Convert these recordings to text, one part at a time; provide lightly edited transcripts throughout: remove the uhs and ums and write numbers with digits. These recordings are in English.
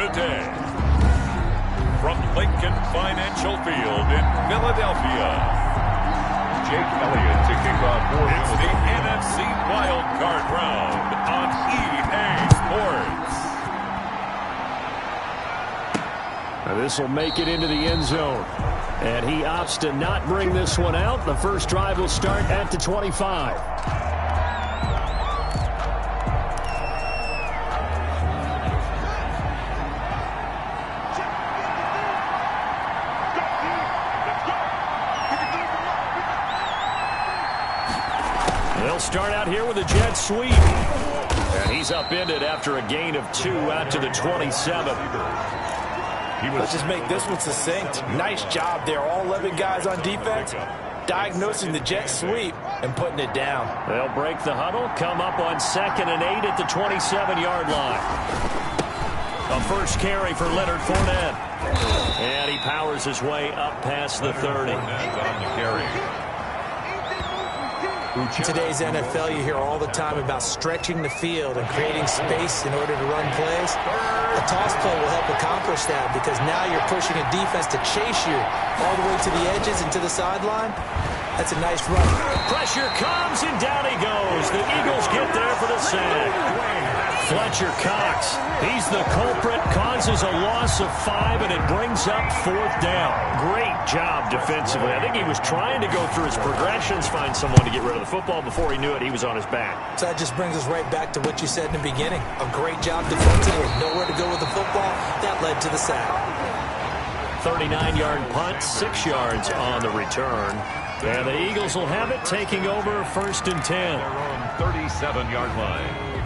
Good day. From Lincoln Financial Field in Philadelphia, Jake Elliott to kick off for it's the NFC Wild Card Round on EA Sports. Now this will make it into the end zone. And he opts to not bring this one out. The first drive will start at the 25. They'll start out here with a jet sweep. And he's upended after a gain of 2 out to the 27. Let's just make this one succinct. Nice job there. All 11 guys on defense diagnosing the jet sweep and putting it down. They'll break the huddle, come up on 2nd and 8 at the 27-yard line. A first carry for Leonard Fournette. And he powers his way up past the 30. On the carry. In today's NFL, you hear all the time about stretching the field and creating space in order to run plays. A toss play will help accomplish that because now you're pushing a defense to chase you all the way to the edges and to the sideline. That's a nice run. Pressure comes, and down he goes. The Eagles get there for the sack. Fletcher Cox, he's the culprit, causes a loss of 5, and it brings up 4th down. Great job defensively. I think he was trying to go through his progressions, find someone to get rid of the football. Before he knew it, he was on his back. So that just brings us right back to what you said in the beginning. A great job defensively, nowhere to go with the football. That led to the sack. 39-yard punt, 6 yards on the return. And the Eagles will have it, taking over 1st and 10. Their own 37-yard line.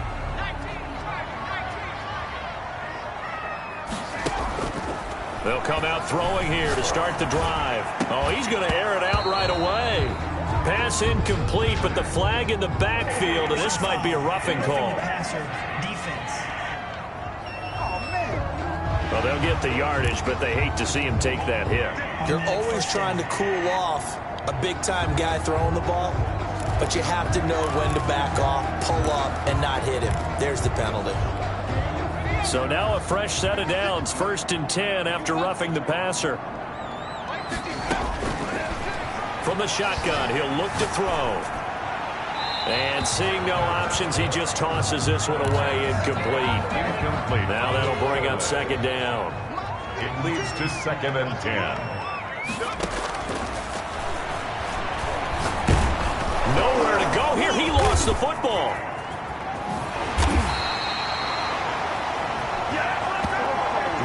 They'll come out throwing here to start the drive. Oh, he's going to air it out right away. Pass incomplete, but the flag in the backfield, and this might be a roughing call. Well, they'll get the yardage, but they hate to see him take that hit. You're always trying to cool off a big-time guy throwing the ball, but you have to know when to back off, pull up, and not hit him. There's the penalty. So now a fresh set of downs, 1st and 10 after roughing the passer. From the shotgun, he'll look to throw. And seeing no options, he just tosses this one away incomplete. Now that'll bring up 2nd down. It leads to 2nd and 10. Nowhere to go here. He lost the football.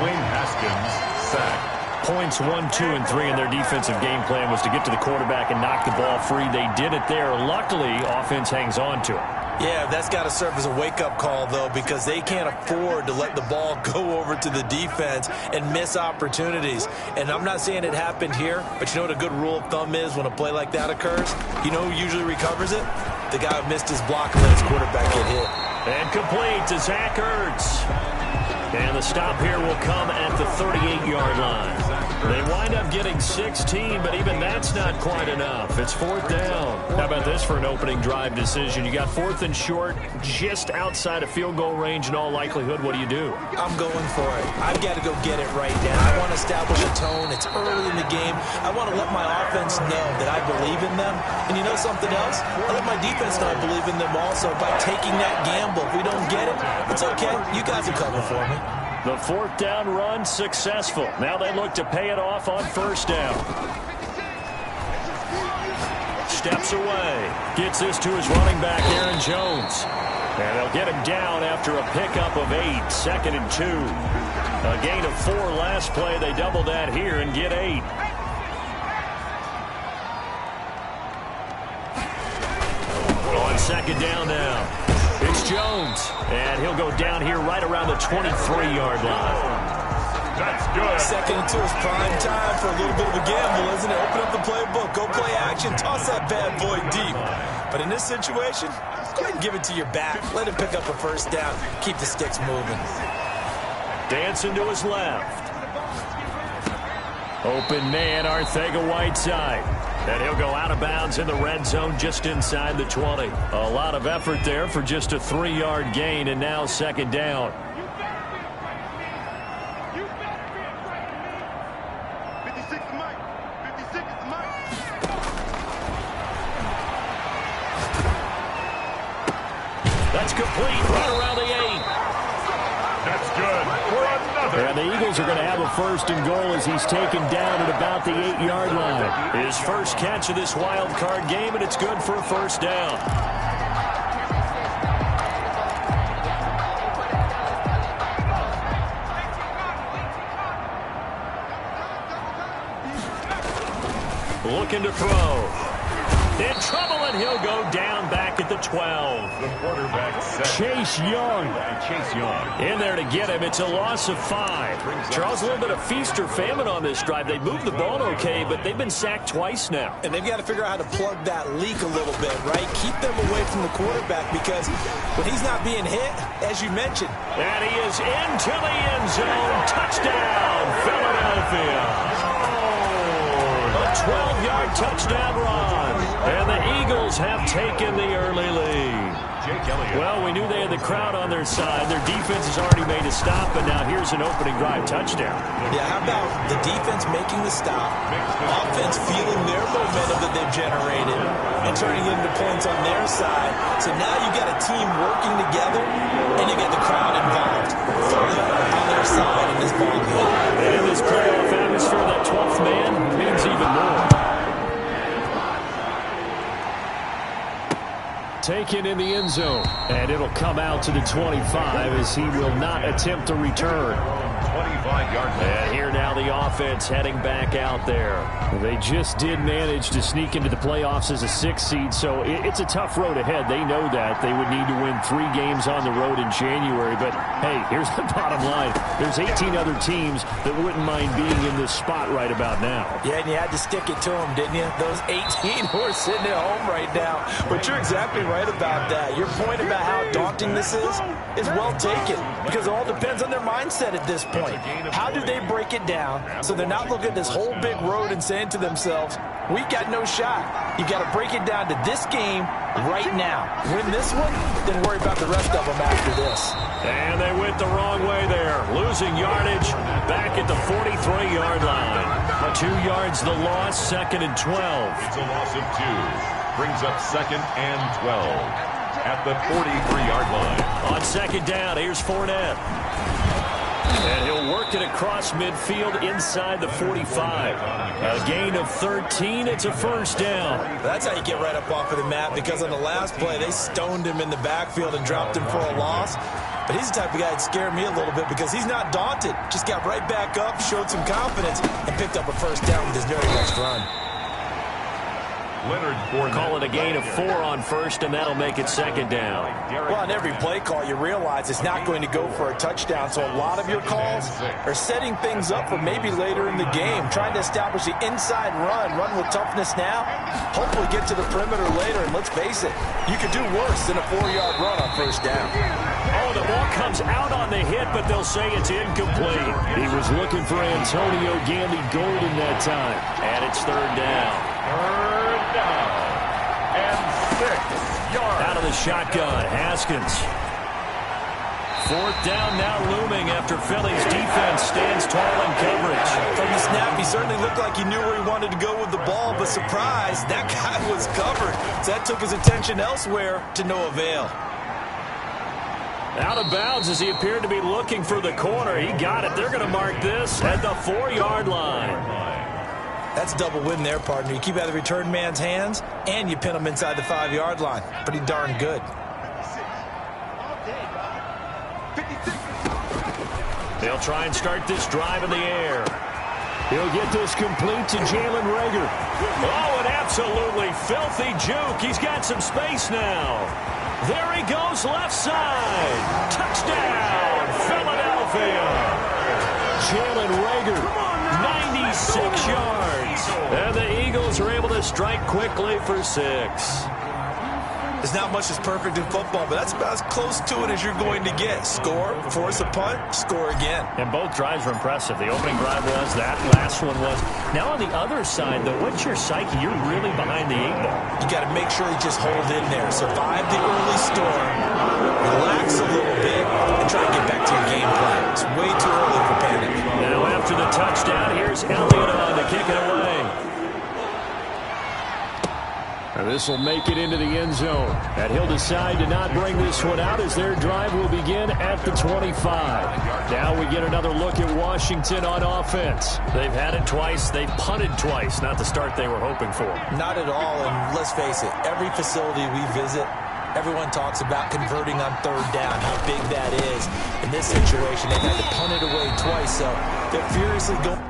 Dwayne Haskins sacked. Points 1, 2, and 3 in their defensive game plan was to get to the quarterback and knock the ball free. They did it there. Luckily, offense hangs on to it. Yeah, that's got to serve as a wake-up call, though, because they can't afford to let the ball go over to the defense and miss opportunities. And I'm not saying it happened here, but you know what a good rule of thumb is when a play like that occurs? You know who usually recovers it? The guy who missed his block and let his quarterback get hit. And complete to Zach Ertz. And the stop here will come at the 38-yard line. They wind up getting 16, but even that's not quite enough. It's 4th down. How about this for an opening drive decision? You got 4th and short, just outside of field goal range in all likelihood. What do? I'm going for it. I've got to go get it right now. I want to establish a tone. It's early in the game. I want to let my offense know that I believe in them. And you know something else? I let my defense know I believe in them also by taking that gamble. If we don't get it, it's okay. You guys will cover for me. The 4th down run successful. Now they look to pay it off on 1st down. Steps away. Gets this to his running back, Aaron Jones. And they'll get him down after a pickup of 8. 2nd and 2. A gain of 4 last play. They double that here and get 8. On 2nd down now. It's Jones, and he'll go down here right around the 23-yard line. That's good. 2nd and 2 is prime time for a little bit of a gamble, isn't it? Open up the playbook, go play action, toss that bad boy deep. But in this situation, go ahead and give it to your back. Let him pick up a 1st down. Keep the sticks moving. Dancing to his left. Open man, Arcega-Whiteside. And he'll go out of bounds in the red zone just inside the 20. A lot of effort there for just a 3-yard gain, and now 2nd down. It's complete right around the 8. That's good for another. And the Eagles are going to have a first and goal as he's taken down at about the 8-yard line. His first catch of this wild card game, and it's good for a first down. Looking to throw. In trouble, and he'll go down back at the 12. The quarterback set. Chase Young. Chase Young. In there to get him. It's a loss of 5. Charles, a little bit of feast or famine on this drive. They moved the ball okay, but they've been sacked twice now. And they've got to figure out how to plug that leak a little bit, right? Keep them away from the quarterback because when he's not being hit, as you mentioned. And he is into the end zone. Touchdown, Philadelphia. A 12-yard touchdown run. And the Eagles have taken the early lead. Well, we knew they had the crowd on their side. Their defense has already made a stop, but now here's an opening drive touchdown. Yeah, how about the defense making the stop, offense feeling their momentum that they've generated, and turning it into points on their side. So now you got a team working together, and you get the crowd involved, fully on their side in this ball game. And in this playoff atmosphere, that 12th man means even more. Taken in the end zone, and it'll come out to the 25 as he will not attempt to return. 25-yard line. And here now the offense heading back out there. They just did manage to sneak into the playoffs as a 6th seed, so it's a tough road ahead. They know that. They would need to win 3 games on the road in January, but hey, here's the bottom line. There's 18 other teams that wouldn't mind being in this spot right about now. Yeah, and you had to stick it to them, didn't you? Those 18 who are sitting at home right now. But you're exactly right about that. Your point about how daunting this is well taken because it all depends on their mindset at this point. How do they break it down so they're not looking at this whole big road and saying to themselves, we got no shot. You got to break it down to this game right now. Win this one, then worry about the rest of them after this. And they went the wrong way there. Losing yardage back at the 43-yard line. 2 yards the loss, 2nd and 12. It's a loss of 2. Brings up 2nd and 12 at the 43-yard line. On 2nd down, here's Fournette. And he'll work it across midfield inside the 45. A gain of 13. It's a first down. That's how you get right up off of the mat because on the last play, they stoned him in the backfield and dropped him for a loss. But he's the type of guy that scared me a little bit because he's not daunted. Just got right back up, showed some confidence, and picked up a first down with his very next run. Call it a gain of 4 on first, and that'll make it 2nd down. Well, on every play call, you realize it's not going to go for a touchdown, so a lot of your calls are setting things up for maybe later in the game, trying to establish the inside run with toughness now, hopefully get to the perimeter later, and let's face it, you could do worse than a 4-yard run on first down. Oh, the ball comes out on the hit, but they'll say it's incomplete. He was looking for Antonio Gandy Golden that time, and it's 3rd down. Third down and 6 yards. Out of the shotgun, Haskins. 4th down now looming after Philly's defense stands tall in coverage. From the snap, he certainly looked like he knew where he wanted to go with the ball, but surprise, that guy was covered. So that took his attention elsewhere to no avail. Out of bounds as he appeared to be looking for the corner. He got it. They're going to mark this at the 4-yard line. That's a double win there, partner. You keep out of the return man's hands, and you pin him inside the 5-yard line. Pretty darn good. They'll try and start this drive in the air. He'll get this complete to Jalen Reagor. Oh, an absolutely filthy juke. He's got some space now. There he goes, left side. Touchdown, Philadelphia. Jalen Reagor, 96 yards. And the Eagles are able to strike quickly for 6. There's not much that's perfect in football, but that's about as close to it as you're going to get. Score, force a punt, score again. And both drives were impressive. The opening drive was, that last one was. Now on the other side, though, what's your psyche? You're really behind the 8 ball. You got to make sure you just hold in there. Survive the early storm, relax a little bit, and try to get back to your game plan. It's way too early for panic. Now after the touchdown, here's Elliott on to kick it away. And this will make it into the end zone. And he'll decide to not bring this one out as their drive will begin at the 25. Now we get another look at Washington on offense. They've had it twice. They've punted twice. Not the start they were hoping for. Not at all. And let's face it, every facility we visit, everyone talks about converting on third down, how big that is. In this situation, they've had to punt it away twice, so they're furiously going.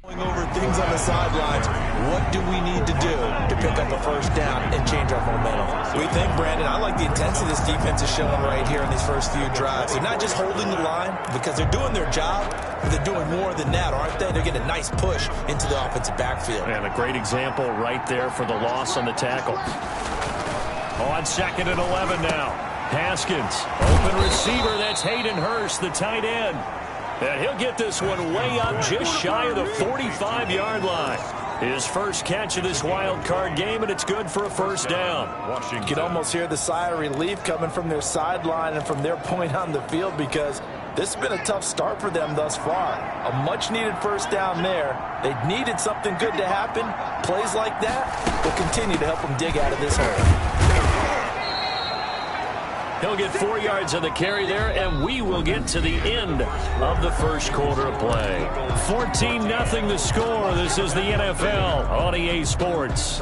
Going over things on the sidelines, what do we need to do to pick up a first down and change our momentum? We think, Brandon, I like the intensity this defense is showing right here in these first few drives. They're not just holding the line because they're doing their job, but they're doing more than that, aren't they? They're getting a nice push into the offensive backfield. And a great example right there for the loss on the tackle. On 2nd and 11 now. Haskins, open receiver, that's Hayden Hurst, the tight end. And he'll get this one way up just shy of the 45-yard line. His first catch of this wild card game, and it's good for a first down. You can almost hear the sigh of relief coming from their sideline and from their point on the field because this has been a tough start for them thus far. A much-needed first down there. They needed something good to happen. Plays like that will continue to help them dig out of this hole. He'll get 4 yards on the carry there, and we will get to the end of the first quarter of play. 14-0 the score. This is the NFL on EA Sports.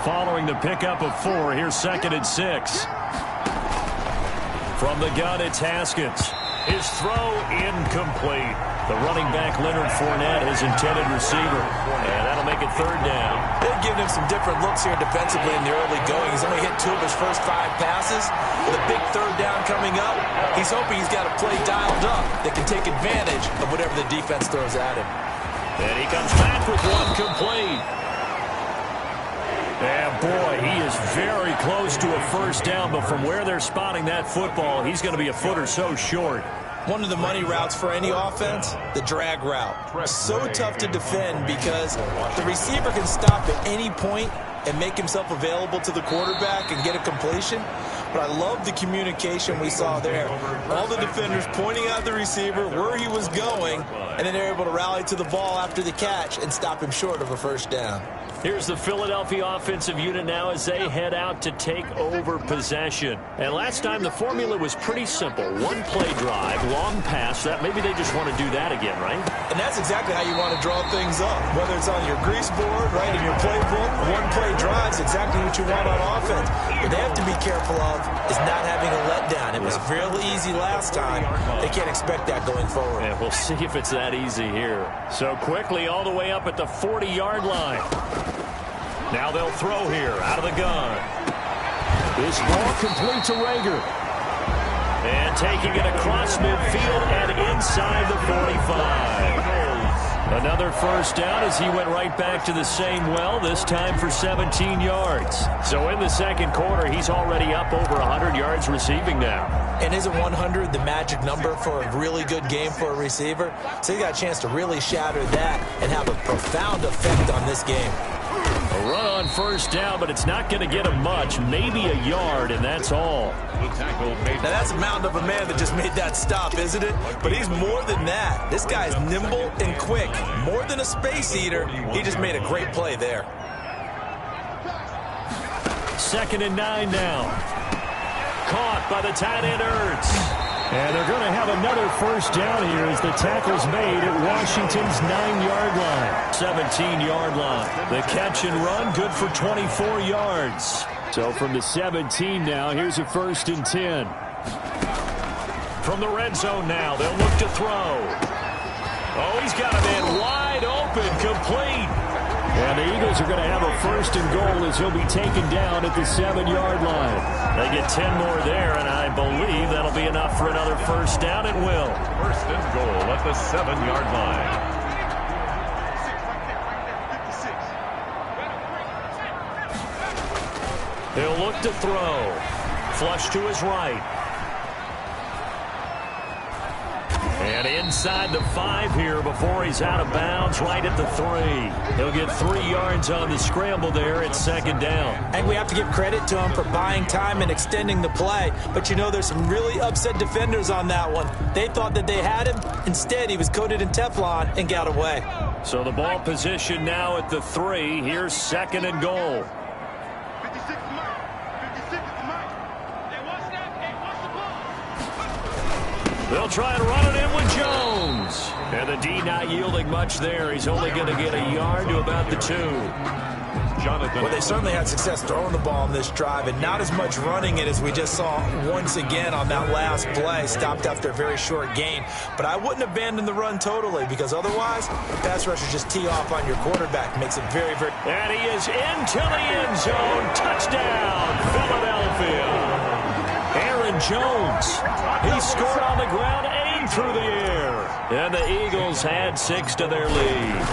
Following the pickup of 4, here's 2nd and 6. From the gun, it's Haskins. His throw incomplete. The running back, Leonard Fournette, his intended receiver. And that'll make it 3rd down. They've given him some different looks here defensively in the early going. He's only hit 2 of his first 5 passes. With a big 3rd down coming up, he's hoping he's got a play dialed up that can take advantage of whatever the defense throws at him. And he comes back with one complete. And boy, he is very close to a first down, but from where they're spotting that football, he's going to be a foot or so short. One of the money routes for any offense, the drag route. So tough to defend because the receiver can stop at any point and make himself available to the quarterback and get a completion. but I love the communication we saw there. All the defenders pointing out the receiver where he was going, and then they're able to rally to the ball after the catch and stop him short of a first down. Here's the Philadelphia offensive unit now as they head out to take over possession. And last time the formula was pretty simple. One play drive, long pass. That maybe they just want to do that again, right? And that's exactly how you want to draw things up. Whether it's on your grease board, right, in your playbook, one play drive is exactly what you want on offense. What they have to be careful of is not having a letdown. It was real easy last time. They can't expect that going forward. Yeah, we'll see if it's that easy here. So quickly all the way up at the 40-yard line. Now they'll throw here out of the gun. This ball complete to Rager. And taking it across midfield and inside the 45. Another first down as he went right back to the same well, this time for 17 yards. So in the second quarter, he's already up over 100 yards receiving now. And isn't 100 the magic number for a really good game for a receiver? So he got a chance to really shatter that and have a profound effect on this game. A run on first down, but it's not going to get him much. Maybe a yard, and that's all. Now, that's a mountain of a man that just made that stop, isn't it? But he's more than that. This guy is nimble and quick. More than a space eater, he just made a great play there. 2nd and 9 now. Caught by the tight end, Ertz. And they're going to have another first down here as the tackle's made at Washington's 9-yard line. 17-yard line. The catch and run, good for 24 yards. So from the 17 now, here's a 1st and 10. From the red zone now, they'll look to throw. Oh, he's got a man wide open, complete. And the Eagles are going to have a 1st and goal as he'll be taken down at the 7-yard line. They get 10 more there, and I believe that'll be enough for another first down. It will. 1st and goal at the 7-yard line. He'll look to throw. Flush to his right. And inside the 5 here before he's out of bounds, right at the 3. He'll get 3 yards on the scramble there at 2nd down. And we have to give credit to him for buying time and extending the play. But you know, there's some really upset defenders on that one. They thought that they had him. Instead, he was coated in Teflon and got away. So the ball position now at the 3. Here's 2nd and goal. They'll try and run it in with Jones. And the D not yielding much there. He's only going to get a yard to about the 2. Well, they certainly had success throwing the ball on this drive and not as much running it as we just saw once again on that last play. Stopped after a very short gain. But I wouldn't abandon the run totally because otherwise, pass rushers just tee off on your quarterback. Makes it very, very... And he is into the end zone. Touchdown, Philadelphia. Aaron Jones, he scored on the ground and through the air. And the Eagles had 6 to their lead.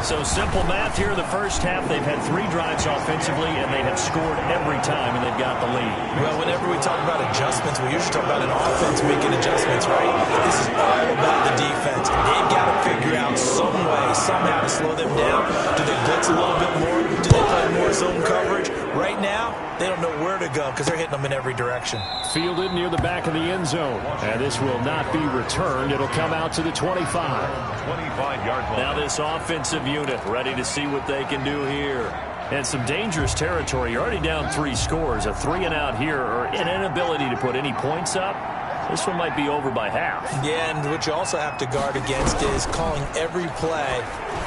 So simple math here in the first half. They've had 3 drives offensively, and they have scored every time, and they've got the lead. Well, whenever we talk about adjustments, we usually talk about an offense making adjustments, right? This is all about the defense. They've got to figure out some way, somehow to slow them down. Do they blitz a little bit more? Do they play more zone coverage? Right now, they don't know where to go because they're hitting them in every direction. Fielded near the back of the end zone. And this will not be returned. It'll come out to the 25. 25-yard line. Now this offensive unit ready to see what they can do here. And some dangerous territory. You're already down 3 scores. A 3-and-out here or an inability to put any points up. This one might be over by half. Yeah, and what you also have to guard against is calling every play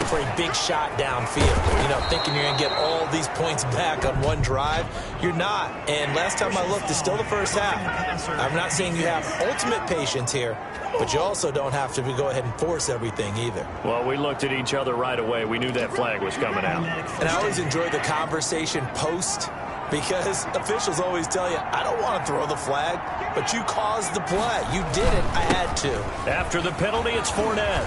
for a big shot downfield. You know, thinking you're going to get all these points back on one drive. You're not. And last time I looked, it's still the first half. I'm not saying you have ultimate patience here, but you also don't have to go ahead and force everything either. Well, we looked at each other right away. We knew that flag was coming out. And I always enjoy the conversation post, because officials always tell you, I don't want to throw the flag, but you caused the play. You did it. I had to. After the penalty, it's Fournette.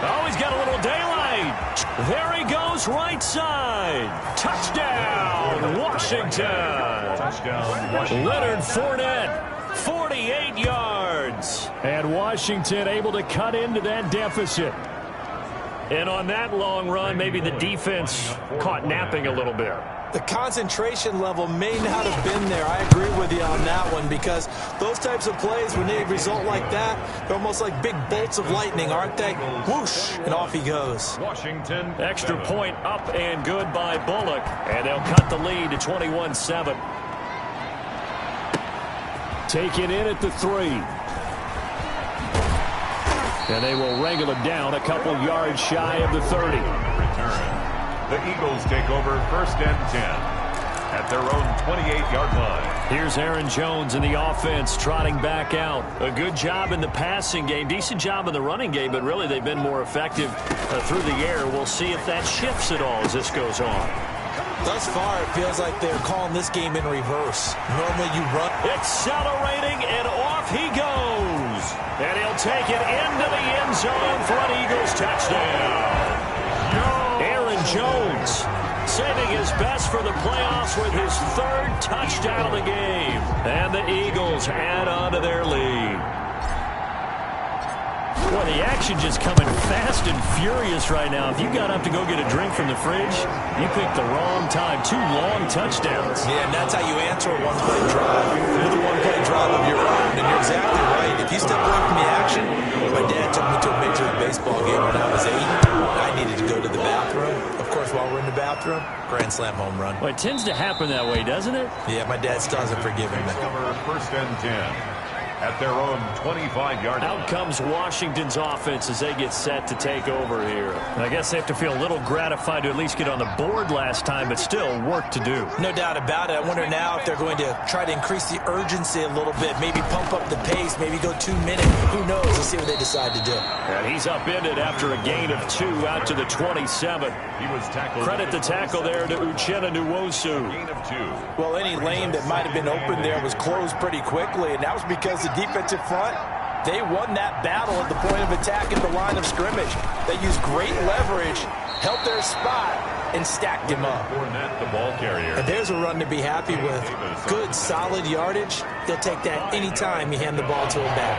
Oh, he's got a little daylight. There he goes, right side. Touchdown, Washington. Touchdown, Washington. Leonard Fournette, 48 yards. And Washington able to cut into that deficit. And on that long run, maybe the defense caught napping a little bit. The concentration level may not have been there. I agree with you on that one, because those types of plays, when they result like that, they're almost like big bolts of lightning, aren't they? Whoosh, and off he goes. Washington. Extra point up and good by Bullock, and they'll cut the lead to 21-7. Take it in at the 3. And they will wrangle it down a couple yards shy of the 30. Return. The Eagles take over 1st and 10 at their own 28-yard line. Here's Aaron Jones in the offense trotting back out. A good job in the passing game, decent job in the running game, but really they've been more effective through the air. We'll see if that shifts at all as this goes on. Thus far, it feels like they're calling this game in reverse. Normally you run. Accelerating, and off he goes. And he'll take it into the end zone for an Eagles touchdown. Aaron Jones saving his best for the playoffs with his 3rd touchdown of the game. And the Eagles add on to their lead. Well, the action just coming fast and furious right now. If you got up to go get a drink from the fridge, you picked the wrong time. 2 long touchdowns. Yeah, and that's how you answer a one-play drive with a one-play drive of your own. And you're exactly right. If you step away from the action, my dad took me to a Major League Baseball game when I was 8. I needed to go to the bathroom. Of course, while we're in the bathroom, grand slam home run. Well, it tends to happen that way, doesn't it? Yeah, my dad still hasn't forgiven me. Cover 1st and 10 at their own 25-yard line. Out comes Washington's offense as they get set to take over here. And I guess they have to feel a little gratified to at least get on the board last time, but still work to do. No doubt about it. I wonder now if they're going to try to increase the urgency a little bit, maybe pump up the pace, maybe go 2 minutes. Who knows? Let's see what they decide to do. And he's upended after a gain of 2 out to the 27. He was tackled. Credit the tackle there to Uchenna Nwosu. Gain of 2. Well, any lane that might have been open there was closed pretty quickly, and that was because the defensive front, they won that battle at the point of attack at the line of scrimmage. They used great leverage, held their spot, and stacked him up. Fournette, the ball carrier. And there's a run to be happy with. Good, solid yardage. They'll take that anytime you hand the ball to him back.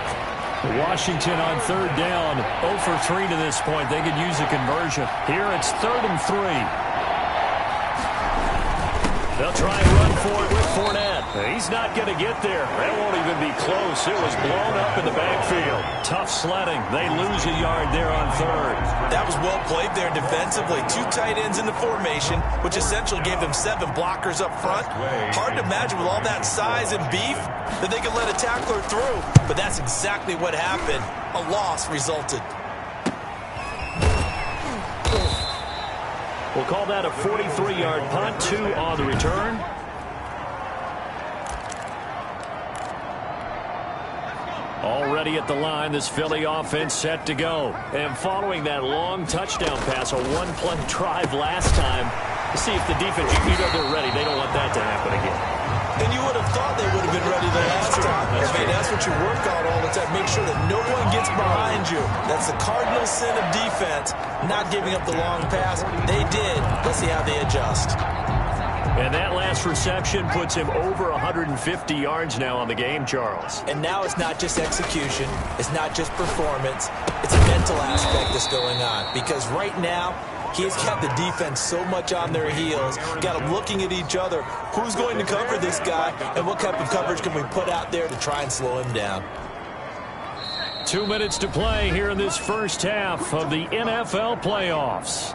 Washington on 3rd down, 0 for 3 to this point. They could use a conversion. Here it's 3rd and 3. They'll try and run for it with Fournette. He's not going to get there. That won't even be close. It was blown up in the backfield. Tough sledding. They lose a yard there on 3rd. That was well played there defensively. 2 tight ends in the formation, which essentially gave them 7 blockers up front. Hard to imagine with all that size and beef that they could let a tackler through. But that's exactly what happened. A loss resulted. We'll call that a 43-yard punt, 2 on the return. Already at the line, this Philly offense set to go. And following that long touchdown pass, a one-play drive last time, to see if the defense, you know they're ready. They don't want that to happen again. And you would have thought they would have been ready the last time. That's what you work on all the time. Make sure that no one gets behind you. That's the cardinal sin of defense, not giving up the long pass. They did. Let's see how they adjust. And that last reception puts him over 150 yards now on the game, Charles. And now it's not just execution. It's not just performance. It's a mental aspect that's going on. Because right now, he's got the defense so much on their heels, got them looking at each other. Who's going to cover this guy, and what type of coverage can we put out there to try and slow him down? 2 minutes to play here in this first half of the NFL playoffs.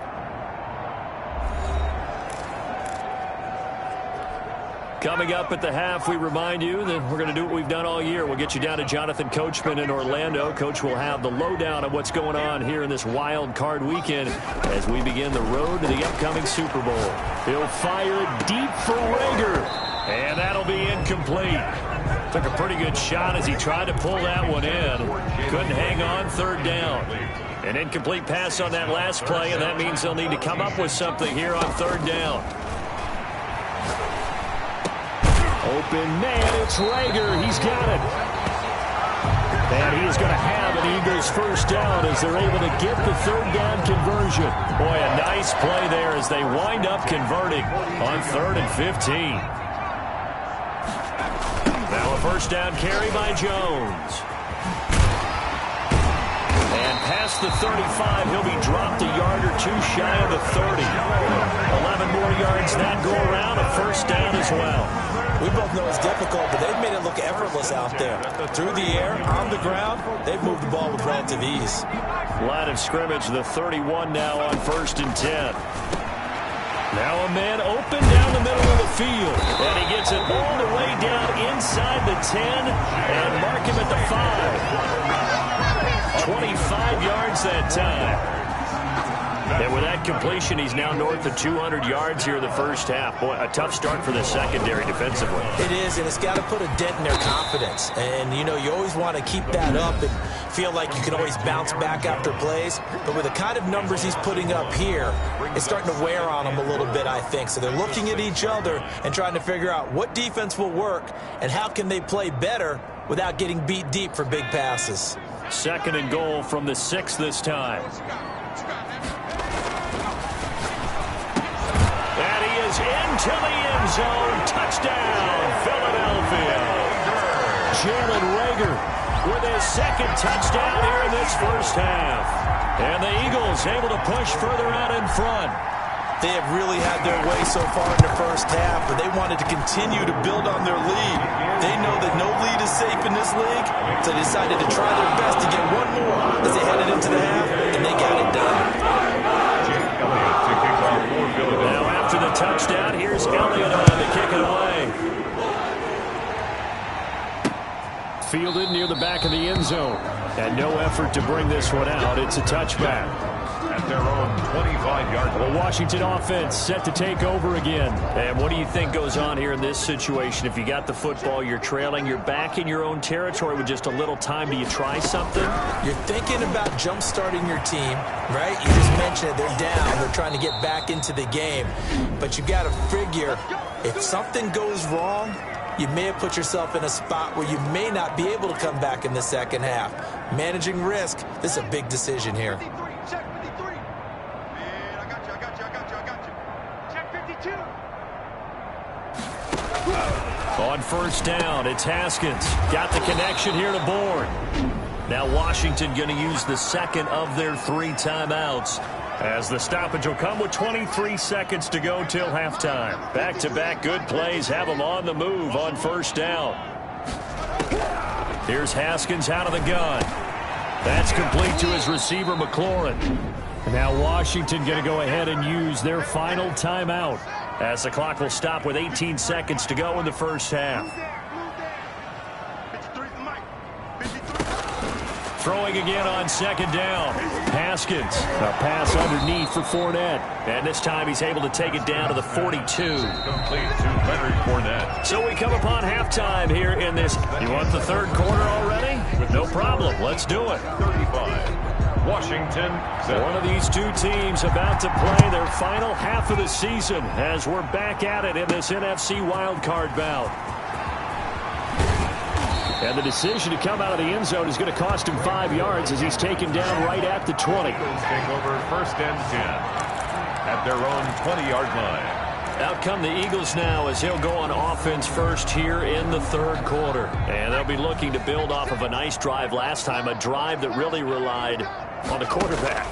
Coming up at the half, we remind you that we're going to do what we've done all year. We'll get you down to Jonathan Coachman in Orlando. Coach will have the lowdown of what's going on here in this wild card weekend as we begin the road to the upcoming Super Bowl. He'll fire deep for Rager, and that'll be incomplete. Took a pretty good shot as he tried to pull that one in. Couldn't hang on, 3rd down. An incomplete pass on that last play, and that means they'll need to come up with something here on 3rd down. Open man, it's Rager. He's got it. And he is going to have an Eagles first down as they're able to get the 3rd down conversion. Boy, a nice play there as they wind up converting on 3rd and 15. Now a first down carry by Jones. And past the 35. He'll be dropped a yard or two shy of the 30. 11 more yards that go around, a first down as well. We both know it's difficult, but they've made it look effortless out there. Through the air, on the ground, they've moved the ball with relative ease. Line of scrimmage, the 31 now on 1st and 10. Now a man open down the middle of the field. And he gets it all the way down inside the 10 and mark him at the 5. 25 yards that time. And with that completion, he's now north of 200 yards here in the first half. Boy, a tough start for the secondary defensively. It is, and it's got to put a dent in their confidence. And, you know, you always want to keep that up and feel like you can always bounce back after plays. But with the kind of numbers he's putting up here, it's starting to wear on them a little bit, I think. So they're looking at each other and trying to figure out what defense will work and how can they play better without getting beat deep for big passes. 2nd and goal from the 6 this time. And he is into the end zone. Touchdown, Philadelphia. Jalen Reagor with his 2nd touchdown here in this first half. And the Eagles able to push further out in front. They have really had their way so far in the first half, but they wanted to continue to build on their lead. They know that no lead is safe in this league, so they decided to try their best to get one more as they headed into the half, and they got it done. Now after the touchdown, here's Elliott on to kick it away. Fielded near the back of the end zone. And no effort to bring this one out. It's a touchback. At their own 25-yard line. The Washington offense set to take over again. And what do you think goes on here in this situation? If you got the football, you're trailing, you're back in your own territory with just a little time. Do you try something? You're thinking about jump-starting your team, right? You just mentioned it. They're down. They're trying to get back into the game. But you got to figure, if something goes wrong, you may have put yourself in a spot where you may not be able to come back in the second half. Managing risk, this is a big decision here. On 1st down, it's Haskins. Got the connection here to Bourne. Now Washington going to use the 2nd of their 3 timeouts, as the stoppage will come with 23 seconds to go till halftime. Back-to-back good plays have them on the move on 1st down. Here's Haskins out of the gun. That's complete to his receiver, McLaurin. Now Washington going to go ahead and use their final timeout, as the clock will stop with 18 seconds to go in the first half. Throwing again on 2nd down. Haskins. A pass underneath for Fournette. And this time he's able to take it down to the 42. Complete to Leonard Fournette. So we come upon halftime here in this. You want the 3rd quarter already? No problem. Let's do it. 35. Washington. One of these two teams about to play their final half of the season as we're back at it in this NFC wildcard bout. And the decision to come out of the end zone is going to cost him 5 yards as he's taken down right at the 20. Take over 1st and 10 at their own 20-yard line. Out come the Eagles now as he'll go on offense first here in the 3rd quarter. And they'll be looking to build off of a nice drive last time, a drive that really relied on the quarterback.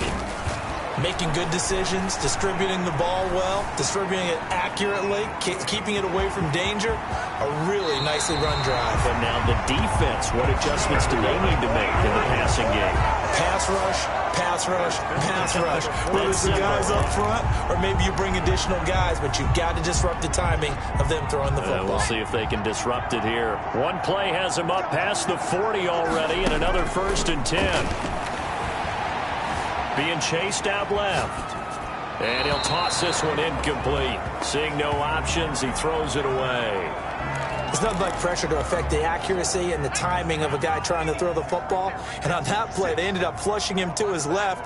Making good decisions, distributing the ball well, distributing it accurately, keeping it away from danger. A really nicely run drive. But now the defense, what adjustments do they need to make in the passing game? Pass rush, pass rush, pass rush. Whether it's the guys up front or maybe you bring additional guys, but you've got to disrupt the timing of them throwing the football. We'll see if they can disrupt it here. One play has him up past the 40 already, and another 1st and 10. Being chased out left. And he'll toss this one incomplete. Seeing no options, he throws it away. There's nothing like pressure to affect the accuracy and the timing of a guy trying to throw the football. And on that play, they ended up flushing him to his left,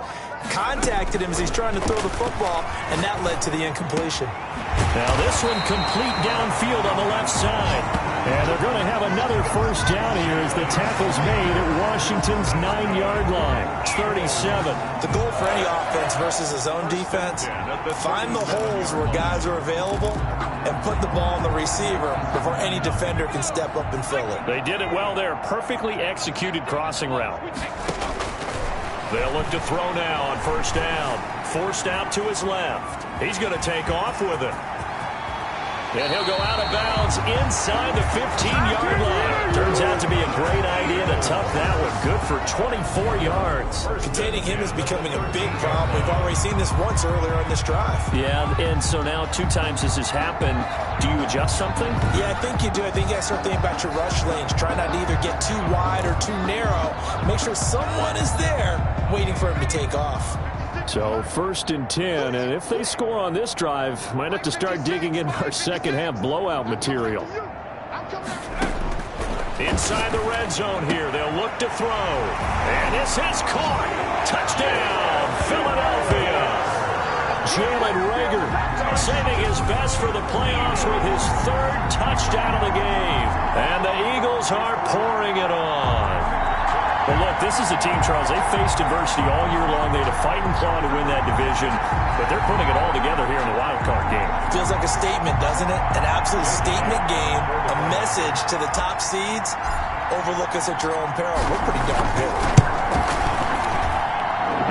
contacted him as he's trying to throw the football, and that led to the incompletion. Now this one complete downfield on the left side. And they're going to have another 1st down here as the tackle's made at Washington's 9-yard line. It's 37. The goal for any offense versus his own defense, find the holes where guys are available and put the ball on the receiver before any defender can step up and fill it. They did it well there. Perfectly executed crossing route. They'll look to throw now on first down. Forced out to his left. He's going to take off with it. And he'll go out of bounds inside the 15-yard line. Turns out to be a great idea to tuck that one. Good for 24 yards. Containing him is becoming a big problem. We've already seen this once earlier on this drive. Yeah, and so now 2 times this has happened. Do you adjust something? Yeah, I think you do. I think you got to start thinking about your rush lanes. Try not to either get too wide or too narrow. Make sure someone is there waiting for him to take off. So 1st and 10, and if they score on this drive, might have to start digging in our second-half blowout material. Inside the red zone here, they'll look to throw. And this is caught. Touchdown, Philadelphia. Jalen Reagor saving his best for the playoffs with his 3rd touchdown of the game. And the Eagles are pouring it on. Well, look, this is a team, Charles, they faced adversity all year long. They had to fight and claw to win that division, but they're putting it all together here in the wild card game. Feels like a statement, doesn't it? An absolute statement game, a message to the top seeds. Overlook us at your own peril. We're pretty darn good.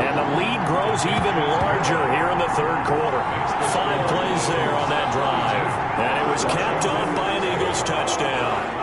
And the lead grows even larger here in the 3rd quarter. 5 plays there on that drive. And it was capped off by an Eagles touchdown.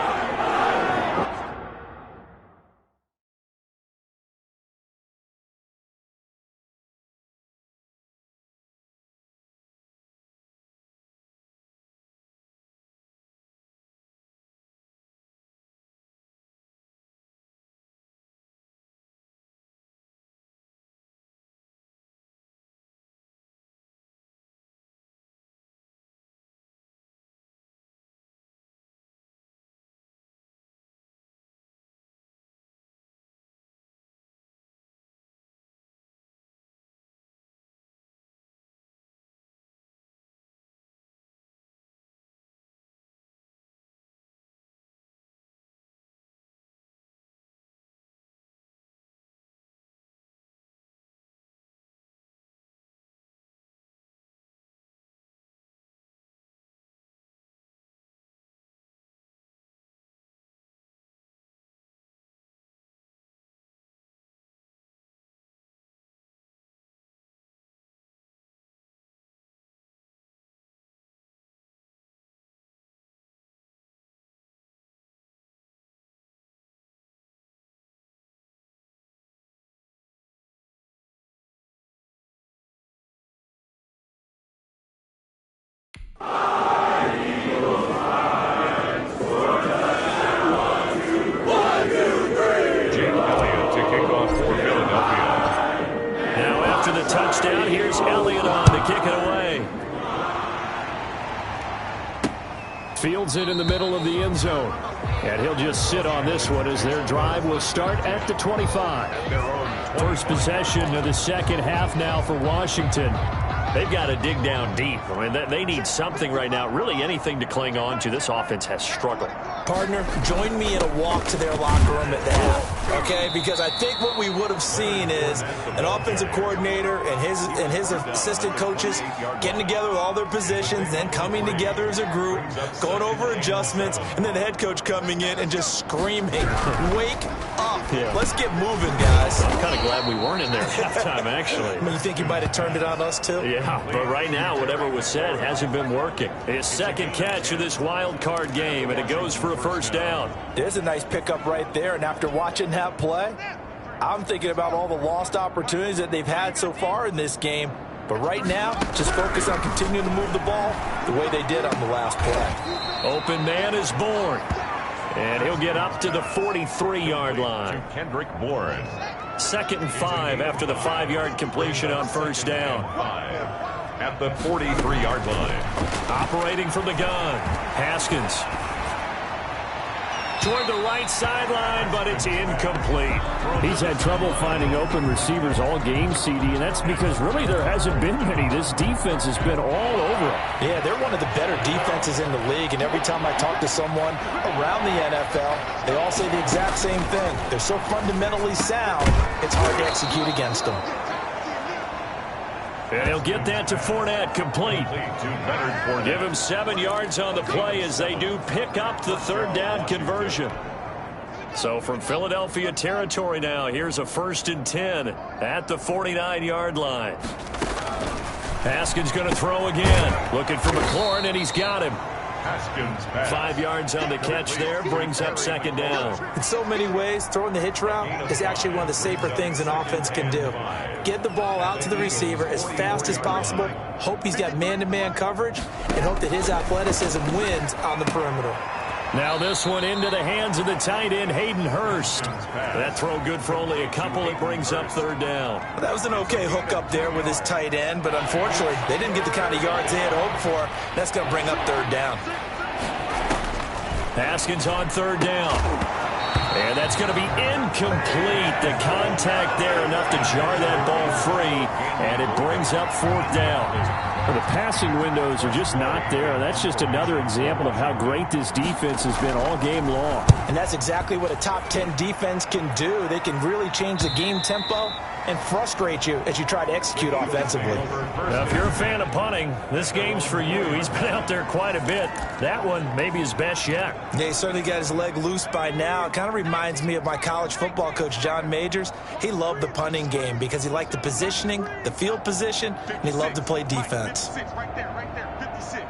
Touchdown. Here's Elliott on to kick it away. Fields it in the middle of the end zone. And he'll just sit on this one as their drive will start at the 25. First possession of the second half now for Washington. They've got to dig down deep. I mean, they need something right now, really anything to cling on to. This offense has struggled. Partner, join me in a walk to their locker room at the half, okay? Because I think what we would have seen is an offensive coordinator and his assistant coaches getting together with all their positions, then coming together as a group, going over adjustments, and then the head coach coming in and just screaming, wake up. Yeah. Let's get moving, guys. I'm kind of glad we weren't in there at halftime, actually. I mean, you think you might have turned it on us, too? Yeah, but right now, whatever was said hasn't been working. His second catch of this wild card game, and it goes for a first down. There's a nice pickup right there, and after watching that play, I'm thinking about all the lost opportunities that they've had so far in this game. But right now, just focus on continuing to move the ball the way they did on the last play. Open man is born. And he'll get up to the 43-yard line. Kendrick Bourne. 2nd and 5 after the 5-yard completion on first down. At the 43-yard line. Operating from the gun, Haskins. Toward the right sideline, but it's incomplete. He's had trouble finding open receivers all game, CD, and that's because really there hasn't been many. This defense has been all over them. Yeah, they're one of the better defenses in the league, and every time I talk to someone around the NFL, they all say the exact same thing. They're so fundamentally sound, it's hard to execute against them. And he'll get that to Fournette, complete. Give him 7 yards on the play as they do pick up the 3rd down conversion. So from Philadelphia territory now, here's a 1st and 10 at the 49-yard line. Haskins going to throw again. Looking for McLaurin, and he's got him. 5 yards on the catch there, brings up 2nd down. In so many ways, throwing the hitch route is actually one of the safer things an offense can do. Get the ball out to the receiver as fast as possible, hope he's got man-to-man coverage, and hope that his athleticism wins on the perimeter. Now this one into the hands of the tight end, Hayden Hurst. That throw good for only a couple. It brings up 3rd down. That was an okay hook up there with his tight end, but unfortunately, they didn't get the kind of yards they had hoped for. That's going to bring up 3rd down. Haskins on 3rd down. And that's going to be incomplete. The contact there enough to jar that ball free, and it brings up 4th down. Well, the passing windows are just not there. That's just another example of how great this defense has been all game long. And that's exactly what a top 10 defense can do. They can really change the game tempo and frustrate you as you try to execute offensively. Now, if you're a fan of punting, this game's for you. He's been out there quite a bit. That one maybe his best yet. Yeah, he certainly got his leg loose by now. It kind of reminds me of my college football coach, John Majors. He loved the punting game because he liked the positioning, the field position, and he loved to play defense. Right there, 56.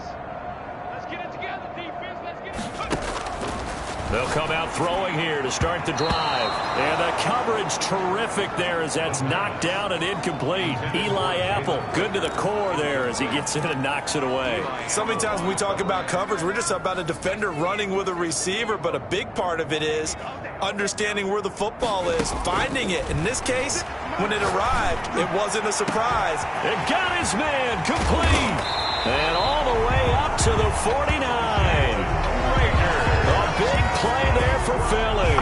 Let's get it together, defense. Let's get it. They'll come out throwing here to start the drive. And the coverage terrific there as that's knocked down and incomplete. Eli Apple, good to the core there as he gets in and knocks it away. So many times when we talk about coverage, we're just about a defender running with a receiver, but a big part of it is understanding where the football is, finding it. In this case, when it arrived, it wasn't a surprise. It got his man complete. And all the way up to the 49. A big play there for Philly.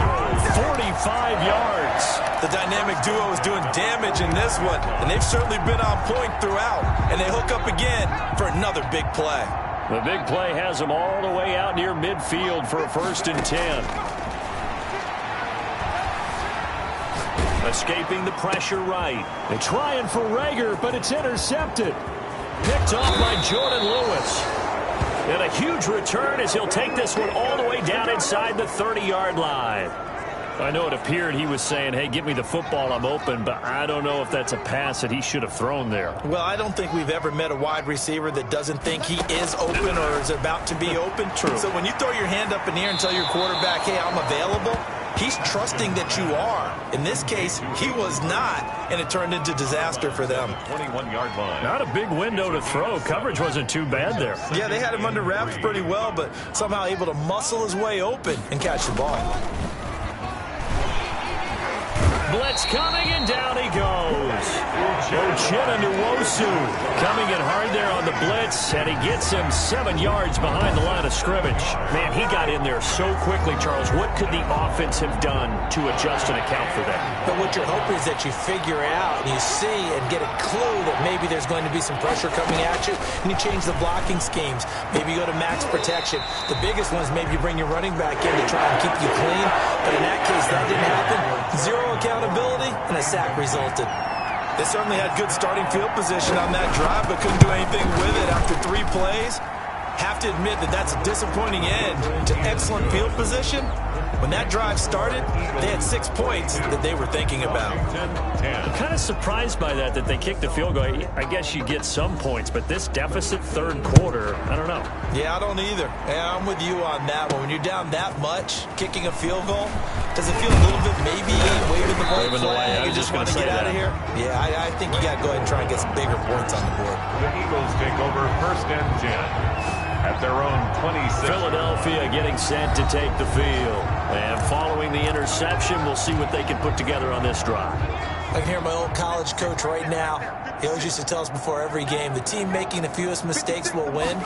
45 yards. The dynamic duo is doing damage in this one, and they've certainly been on point throughout. And they hook up again for another big play. The big play has them all the way out near midfield for a 1st and 10. Escaping the pressure right. They're trying for Rager, but it's intercepted. Picked off by Jordan Lewis. And a huge return as he'll take this one all the way down inside the 30-yard line. I know it appeared he was saying, hey, give me the football, I'm open, but I don't know if that's a pass that he should have thrown there. Well, I don't think we've ever met a wide receiver that doesn't think he is open or is about to be open. True. So when you throw your hand up in the air and tell your quarterback, hey, I'm available, he's trusting that you are. In this case, he was not, and it turned into disaster for them. 21-yard line. Not a big window to throw. Coverage wasn't too bad there. Yeah, they had him under wraps pretty well, but somehow able to muscle his way open and catch the ball. Blitz coming, and down he goes. Uchenna Nwosu coming in hard there on the blitz, and he gets him 7 yards behind the line of scrimmage. Man, he got in there so quickly, Charles. What could the offense have done to adjust and account for that? But what you're hoping is that you figure out and you see and get a clue that maybe there's going to be some pressure coming at you, and you change the blocking schemes. Maybe you go to max protection. The biggest one is maybe you bring your running back in to try and keep you clean, but in that case, that didn't happen. Zero accountability, and a sack resulted. They certainly had good starting field position on that drive, but couldn't do anything with it after 3 plays. Have to admit that that's a disappointing end to excellent field position. When that drive started, they had 6 points that they were thinking about. I'm kind of surprised by that they kicked the field goal. I guess you get some points, but this deficit 3rd quarter, I don't know. Yeah, I don't either. Yeah, I'm with you on that one. When you're down that much, kicking a field goal, does it feel a little bit maybe waving the white flag? You just want to get out of here? Yeah, I think you got to go ahead and try and get some bigger points on the board. The Eagles take over 1st and 10. At their own 26. Philadelphia getting set to take the field. And following the interception, we'll see what they can put together on this drive. I can hear my old college coach right now. He always used to tell us before every game, the team making the fewest mistakes will win.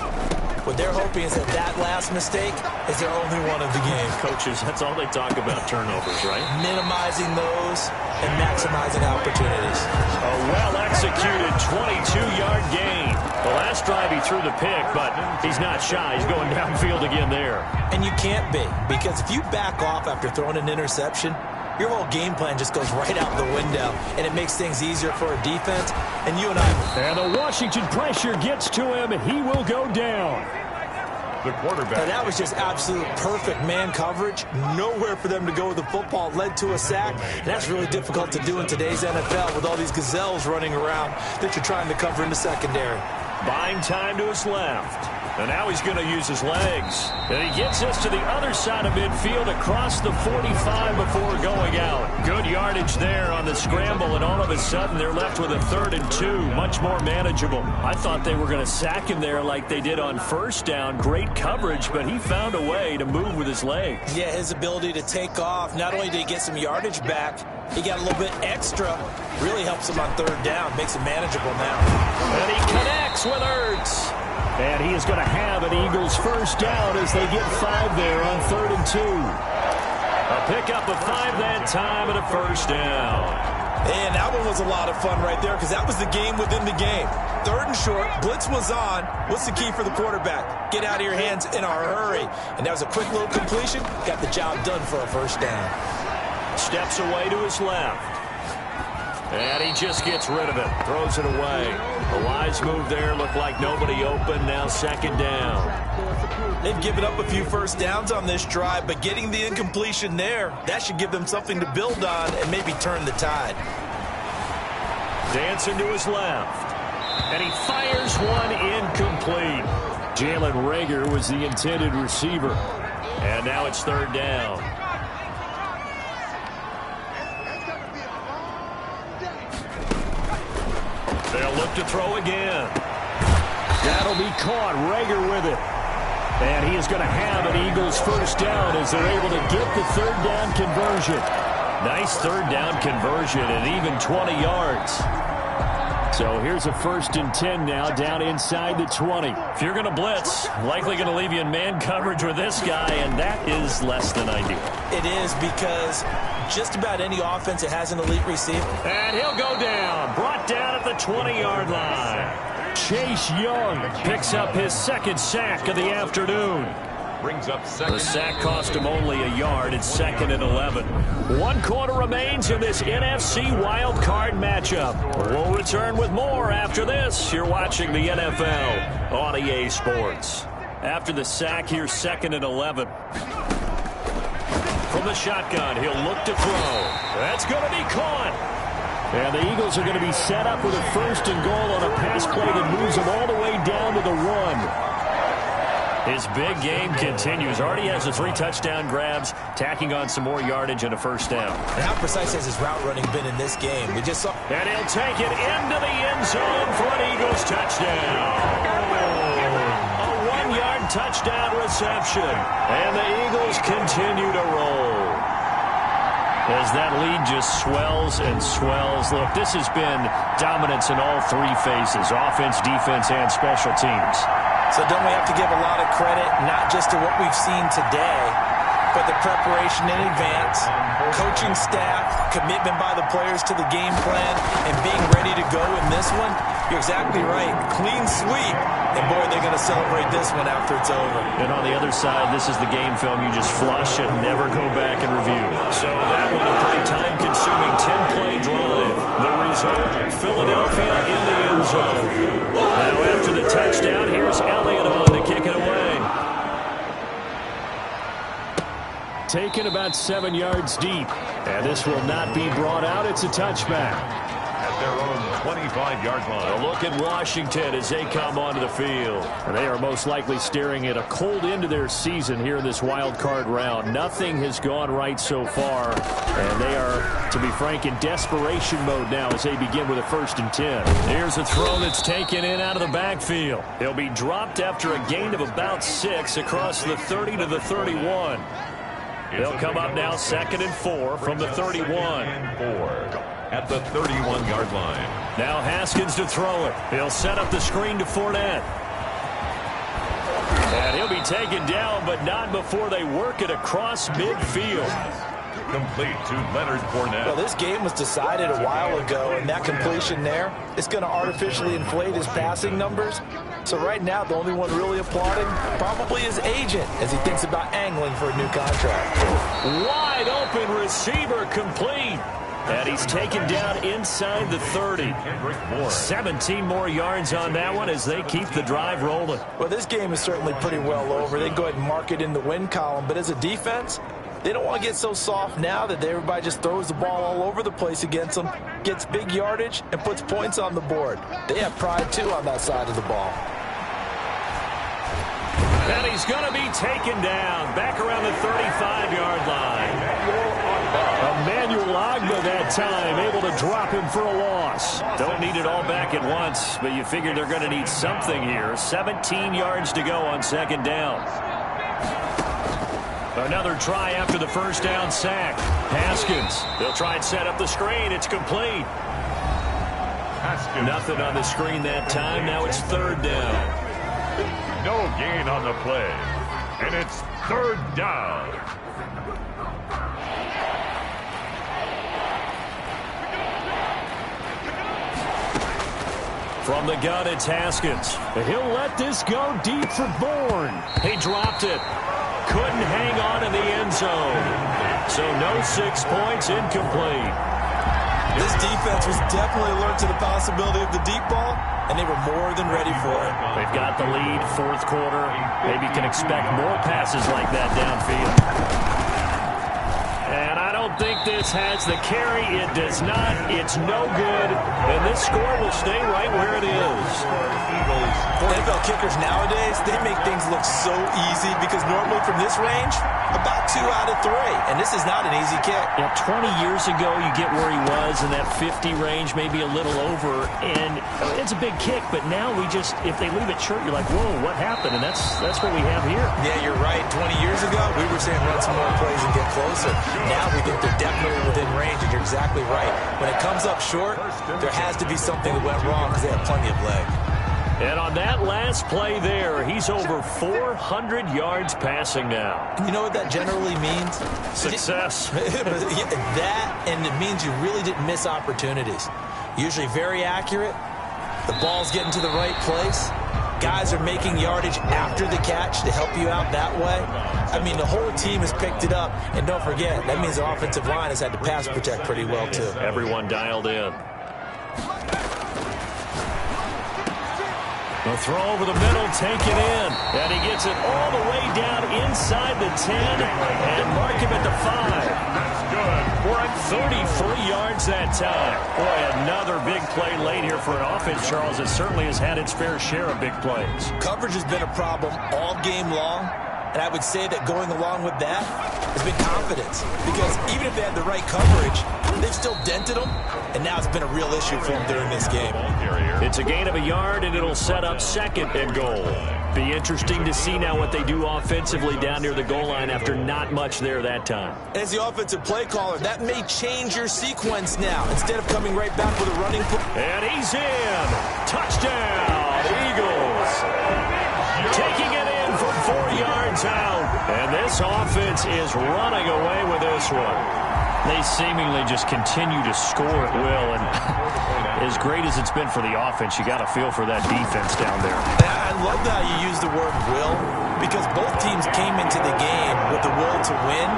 What they're hoping is that that last mistake is their only one of the game. Coaches, that's all they talk about, turnovers, right? Minimizing those and maximizing opportunities. A well-executed 22-yard gain. The last drive he threw the pick, but he's not shy. He's going downfield again there. And you can't be, because if you back off after throwing an interception, your whole game plan just goes right out the window, and it makes things easier for a defense. And you and I... And the Washington pressure gets to him, and he will go down. the quarterback. And that was just absolute perfect man coverage. Nowhere for them to go with the football. Led to a sack. And that's really difficult to do in today's NFL with all these gazelles running around that you're trying to cover in the secondary. Buying time to his left. And now he's going to use his legs. And he gets us to the other side of midfield across the 45 before going out. Good yardage there on the scramble, and all of a sudden they're left with a 3rd and 2. Much more manageable. I thought they were going to sack him there like they did on first down. Great coverage, but he found a way to move with his legs. Yeah, his ability to take off. Not only did he get some yardage back, he got a little bit extra. Really helps him on 3rd down. Makes it manageable now. And he connects with Ertz. And he is going to have an Eagles first down as they get 5 there on 3rd and 2. A pickup of 5 that time and a first down. And that one was a lot of fun right there because that was the game within the game. 3rd and short, blitz was on. What's the key for the quarterback? Get out of your hands in a hurry. And that was a quick little completion. Got the job done for a first down. Steps away to his left. And he just gets rid of it. Throws it away. A wise move there. Looked like nobody open. Now 2nd down. They've given up a few first downs on this drive, but getting the incompletion there, that should give them something to build on and maybe turn the tide. Dancing to his left. And he fires one incomplete. Jalen Reagor was the intended receiver. And now it's 3rd down. They'll look to throw again. That'll be caught. Reagor with it. And he is going to have an Eagles first down as they're able to get the 3rd down conversion. Nice 3rd down conversion and even 20 yards. So here's a 1st and 10 now down inside the 20. If you're going to blitz, likely going to leave you in man coverage with this guy, and that is less than ideal. It is because just about any offense that has an elite receiver. And he'll go down. Brought down at the 20-yard line. Chase Young picks up his 2nd sack of the afternoon. Brings up 2nd. The sack cost him only a yard. It's 2nd and 11. 1 quarter remains in this NFC wild card matchup. We'll return with more after this. You're watching the NFL on EA Sports. After the sack, here's 2nd and 11. From the shotgun, he'll look to throw. That's going to be caught. And the Eagles are going to be set up with a 1st and goal on a pass play that moves them all the way down to the 1. His big game continues. Already has the 3 touchdown grabs, tacking on some more yardage and a first down. And how precise has his route running been in this game? We just saw. And he'll take it into the end zone for an Eagles touchdown. A 1-yard touchdown reception. And the Eagles continue to roll. As that lead just swells and swells. Look, this has been dominance in all 3 phases, offense, defense, and special teams. So don't we have to give a lot of credit, not just to what we've seen today, but the preparation in advance, coaching staff, commitment by the players to the game plan, and being ready to go in this one? You're exactly right. Clean sweep. And, boy, they're going to celebrate this one after it's over. And on the other side, this is the game film you just flush and never go back and review. So that one a pretty time-consuming 10-play drive. The result, Philadelphia in the end zone. Now after the touchdown, here's Elliott on to kick it away. Taken about 7 yards deep. And this will not be brought out. It's a touchback. At their own 25-yard line. A look at Washington as they come onto the field. And they are most likely staring at a cold end to their season here in this wild card round. Nothing has gone right so far. And they are, to be frank, in desperation mode now as they begin with a 1st and 10. Here's a throw that's taken in out of the backfield. He'll be dropped after a gain of about 6 across the 30 to the 31. They'll come up now 2nd and 4 from the 31. At the 31-yard line. Now Haskins to throw it. He'll set up the screen to Fournette. And he'll be taken down, but not before they work it across midfield. Complete to Leonard Fournette. Well, this game was decided a while ago, and that completion there is going to artificially inflate his passing numbers. So right now, the only one really applauding probably his agent as he thinks about angling for a new contract. Wide open receiver complete. And he's taken down inside the 30. 17 more yards on that one as they keep the drive rolling. Well, this game is certainly pretty well over. They go ahead and mark it in the win column. But as a defense, they don't want to get so soft now that everybody just throws the ball all over the place against them, gets big yardage, and puts points on the board. They have pride, too, on that side of the ball. And he's going to be taken down back around the 35-yard line. Emmanuel Agba that time, able to drop him for a loss. Don't need it all back at once, but you figure they're going to need something here. 17 yards to go on second down. Another try after the first down sack. Haskins, they'll try and set up the screen. It's complete. Nothing on the screen that time. Now it's third down. No gain on the play. And it's third down. From the gun, it's Haskins. He'll let this go deep for Bourne. He dropped it. Couldn't hang on in the end zone. So no 6 points, incomplete. This defense was definitely alert to the possibility of the deep ball, and they were more than ready for it. They've got the lead, fourth quarter. Maybe can expect more passes like that downfield. And I don't think this has the carry. It does not. It's no good. And this score will stay right where it is. NFL kickers nowadays, they make things look so easy because normally from this range, about 2 out of 3. And this is not an easy kick. Yeah, 20 years ago, you get where he was in that 50 range, maybe a little over. And it's a big kick, but now we just, if they leave it short, you're like, whoa, what happened? And that's what we have here. Yeah, you're right. 20 years ago, we were saying run some more plays and get closer. Now we think they're definitely within range, and you're exactly right. When it comes up short, there has to be something that went wrong because they have plenty of leg. And on that last play there, he's over 400 yards passing now. You know what that generally means? Success. That, and it means you really didn't miss opportunities. Usually very accurate. The ball's getting to the right place. Guys are making yardage after the catch to help you out that way. I mean, the whole team has picked it up. And don't forget, that means the offensive line has had to pass protect pretty well, too. Everyone dialed in. A throw over the middle, taken in. And he gets it all the way down inside the 10 and mark him at the 5. That's good. We're at 33 yards that time. Boy, another big play late here for an offense, Charles, that certainly has had its fair share of big plays. Coverage has been a problem all game long. And I would say that going along with that has been confidence. Because even if they had the right coverage, they've still dented them. And now it's been a real issue for them during this game. It's a gain of a yard, and it'll set up second and goal. Be interesting to see now what they do offensively down near the goal line after not much there that time. As the offensive play caller, that may change your sequence now. Instead of coming right back with a running play. And he's in. Touchdown, Eagles. Taking it in from 4 yards out. And this offense is running away with this one. They seemingly just continue to score at will. And as great as it's been for the offense, you got to feel for that defense down there. I love how you use the word will, because both teams came into the game with the will to win.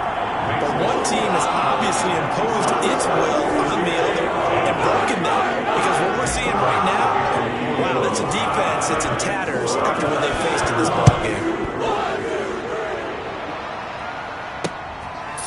But one team has obviously imposed its will on the other and broken that. Because what we're seeing right now, wow, that's a defense that's in tatters after what they faced in this ballgame.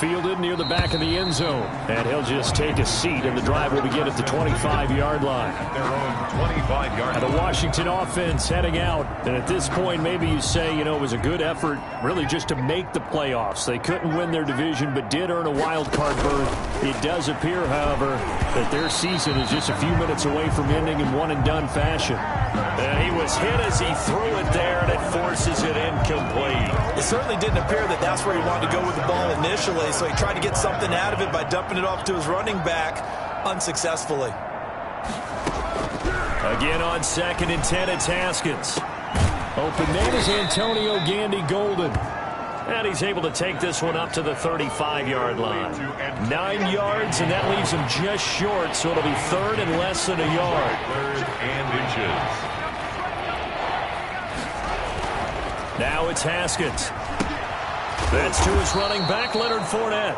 Fielded near the back of the end zone. And he'll just take a seat, and the drive will begin at the 25-yard line. Their own 25-yard line. The Washington offense heading out. And at this point, maybe you say, it was a good effort really just to make the playoffs. They couldn't win their division, but did earn a wild card berth. It does appear, however, that their season is just a few minutes away from ending in one-and-done fashion. And he was hit as he threw it there, and it forces it incomplete. It certainly didn't appear that that's where he wanted to go with the ball initially, so he tried to get something out of it by dumping it off to his running back unsuccessfully. Again on 2nd and 10, it's Haskins. Open man is Antonio Gandy Golden. And he's able to take this one up to the 35-yard line. 9 yards, and that leaves him just short, so it'll be third and less than a yard. Third and inches. Now it's Haskins. That's to his running back, Leonard Fournette.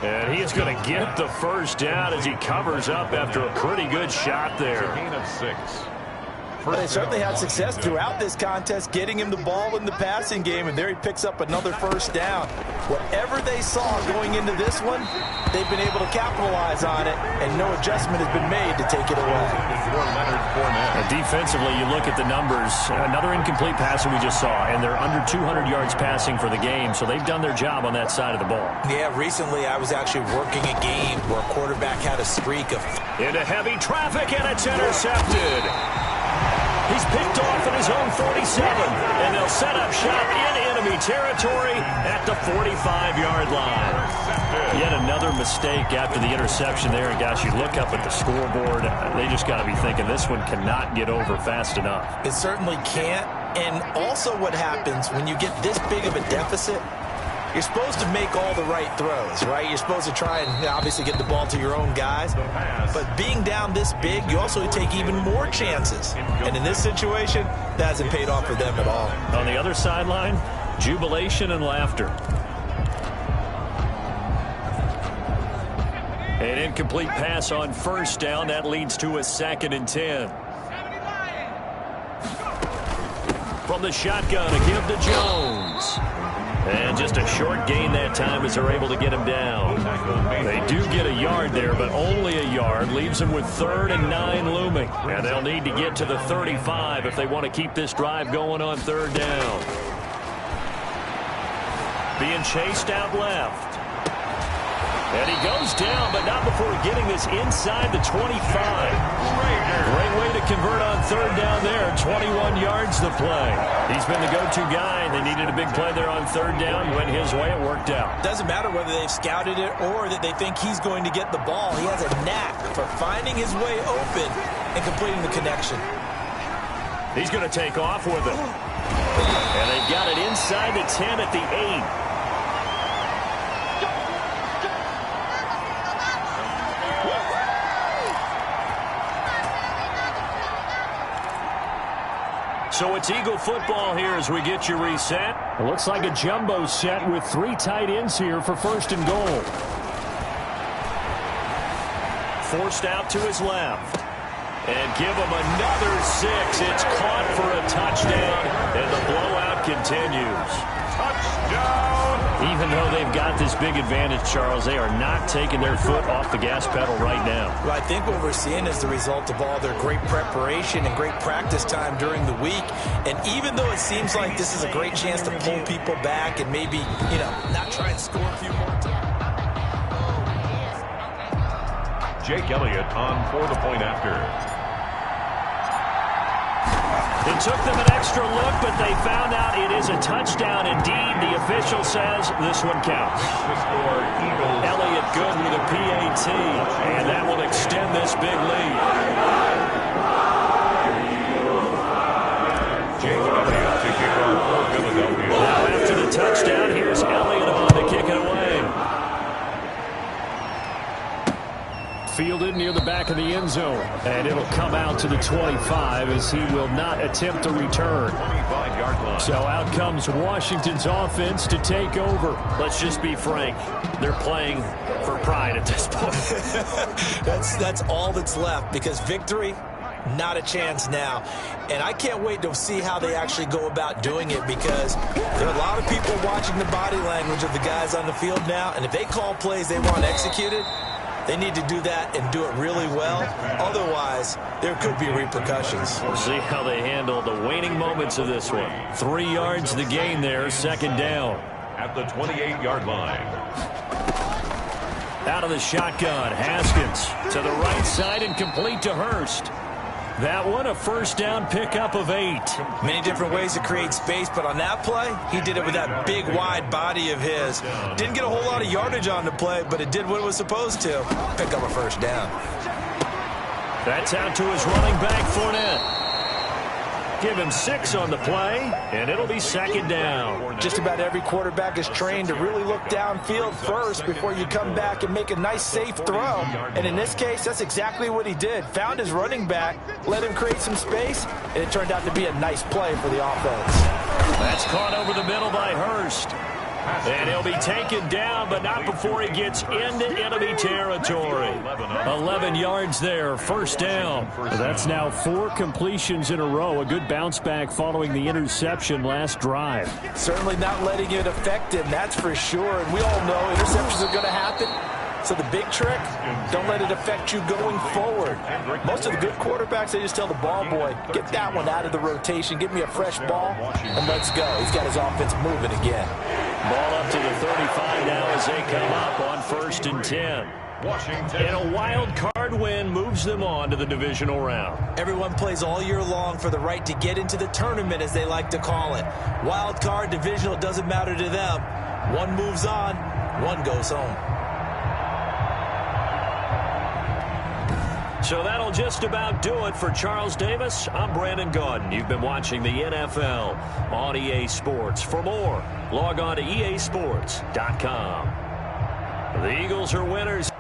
And he is going to get the first down as he covers up after a pretty good shot there. A gain of 6. Well, they certainly had success throughout this contest, getting him the ball in the passing game, and there he picks up another first down. Whatever they saw going into this one, they've been able to capitalize on it, and no adjustment has been made to take it away. And defensively, you look at the numbers. Another incomplete passer we just saw, and they're under 200 yards passing for the game, so they've done their job on that side of the ball. Yeah, recently I was actually working a game where a quarterback had a streak of... Into heavy traffic, and it's intercepted. He's picked off in his own 47, and they'll set up shop in enemy territory at the 45-yard line. Yet another mistake after the interception there, and gosh, you look up at the scoreboard, they just got to be thinking this one cannot get over fast enough. It certainly can't, and also what happens when you get this big of a deficit, you're supposed to make all the right throws, right? You're supposed to try and obviously get the ball to your own guys. But being down this big, you also take even more chances. And in this situation, that hasn't paid off for them at all. On the other sideline, jubilation and laughter. An incomplete pass on first down. That leads to a 2nd and 10. From the shotgun, a give to Jones. And just a short gain that time as they're able to get him down. They do get a yard there, but only a yard. Leaves them with 3rd and 9 looming. And they'll need to get to the 35 if they want to keep this drive going on 3rd down. Being chased out left. And he goes down, but not before getting this inside the 25. Great way to convert on 3rd down there. 21 yards to play. He's been the go-to guy. They needed a big play there on 3rd down. Went his way. It worked out. Doesn't matter whether they've scouted it or that they think he's going to get the ball. He has a knack for finding his way open and completing the connection. He's going to take off with it. And they've got it inside the 10 at the 8. So it's Eagle football here as we get you reset. It looks like a jumbo set with 3 tight ends here for 1st and goal. Forced out to his left. And give him another 6. It's caught for a touchdown, and the blowout continues. Touchdown! Even though they've got this big advantage, Charles, they are not taking their foot off the gas pedal right now. Well, I think what we're seeing is the result of all their great preparation and great practice time during the week. And even though it seems like this is a great chance to pull people back and maybe, not try and score a few more times. Jake Elliott on for the point after. It took them an extra look, but they found out it is a touchdown indeed. The official says this one counts. Elliott good with a PAT, and that will extend this big lead. Jake Elliott to kick off for Philadelphia. Now after the touchdown, here's Elliott on to kick it away. Fielded near the back of the end zone. And it'll come out to the 25 as he will not attempt to return. 25-yard line. So out comes Washington's offense to take over. Let's just be frank. They're playing for pride at this point. That's all that's left, because victory, not a chance now. And I can't wait to see how they actually go about doing it, because there are a lot of people watching the body language of the guys on the field now, and if they call plays they want executed, they need to do that and do it really well. Otherwise, there could be repercussions. We'll see how they handle the waning moments of this one. 3 yards the gain there, 2nd down. At the 28-yard line. Out of the shotgun, Haskins to the right side and complete to Hurst. That one, a 1st down pickup of 8. Many different ways to create space, but on that play, he did it with that big, wide body of his. Didn't get a whole lot of yardage on the play, but it did what it was supposed to. Pick up a 1st down. That's out to his running back, Fournette. Give him 6 on the play, and it'll be 2nd down. Just about every quarterback is trained to really look downfield first before you come back and make a nice, safe throw. And in this case, that's exactly what he did. Found his running back, let him create some space, and it turned out to be a nice play for the offense. That's caught over the middle by Hurst. And he'll be taken down, but not before he gets into enemy territory. 11 yards there, first down. That's now 4 completions in a row. A good bounce back following the interception last drive. Certainly not letting it affect him, that's for sure. And we all know interceptions are going to happen. So the big trick, don't let it affect you going forward. Most of the good quarterbacks, they just tell the ball boy, get that one out of the rotation, give me a fresh ball, and let's go. He's got his offense moving again. Ball up to the 35 now as they come up on 1st and 10. And a wild card win moves them on to the divisional round. Everyone plays all year long for the right to get into the tournament, as they like to call it. Wild card, divisional, doesn't matter to them. One moves on, one goes home. So that'll just about do it for Charles Davis. I'm Brandon Gaudin. You've been watching the NFL on EA Sports. For more, log on to easports.com. The Eagles are winners.